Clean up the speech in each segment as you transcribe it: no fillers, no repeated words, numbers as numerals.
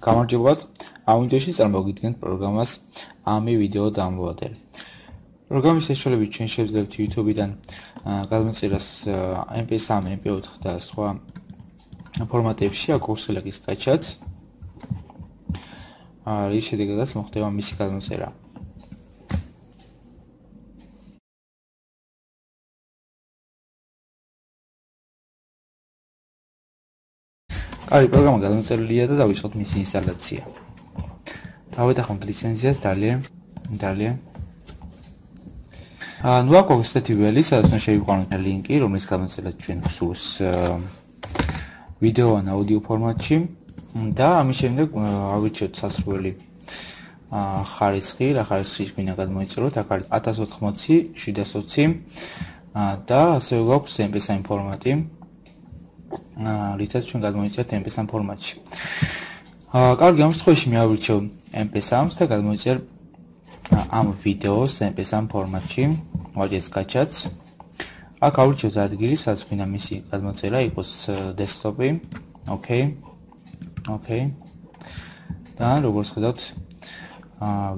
გამარჯობათ. ამ ვიდეოში წარმოგიდგენთ პროგრამას AMI video downloader. პროგრამის საშუალებით ჩვენ შევძლებთ YouTube-დან გადმოწერას MP3, MP4 და სხვა ფორმატებში აკურსელაკის გაჩაც. რის შედეგადაც მოხდება მისი გადმოწერა. Კარი პროგრამა გადმოწერილია და დავიწყოთ მისი ინსტალაცია. დავეთანხმოთ ლიცენზიას ძალიან. ნუ აქ გვაქვს ესეთი ველი, სადაც უნდა შევიყვანოთ ლინკი, რომლის გადმოწერაც ჩვენ გსურს ვიდეო ან აუდიო ფორმატში და ამის შემდეგ ავირჩიოთ სასურველი ხარისხი, რა ხარისხში გვინდა გადმოიწეროთ, აქ არის 1080, 720 და ასევე გვაქვს MP3 ფორმატი. რითაც ჩვენ გადმოიწერთ MP3 ფორმატში. კარგი, ამ შემთხვევაში მე ავირჩევ MP3-ს და გადმოიწერ ამ ვიდეოს MP3 ფორმატში, ვაჭრეს გაჩაც. აქ ავირჩევთ ადგილი, სადაც გვინდა მისი გადმოწერა იყოს დესკტოპი. ოკეი. და როგორც ხედავთ,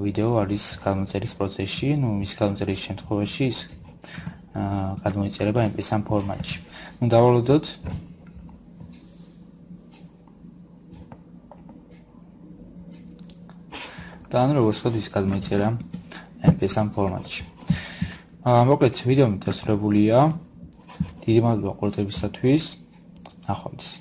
ვიდეო არის გადმოწერის პროცესში, ნუ მისი გადმოწერის შემთხვევაში ის გადმოიწერება MP3 ფორმატში. ნუ დავალოდოთ და როგორც ხედავთ, ის გადმოიწერა MP3 ფორმატში. მოკლედ, ვიდეო დასრულებულია. დიდი მადლობა ყურადღებისათვის. ნახვამდის.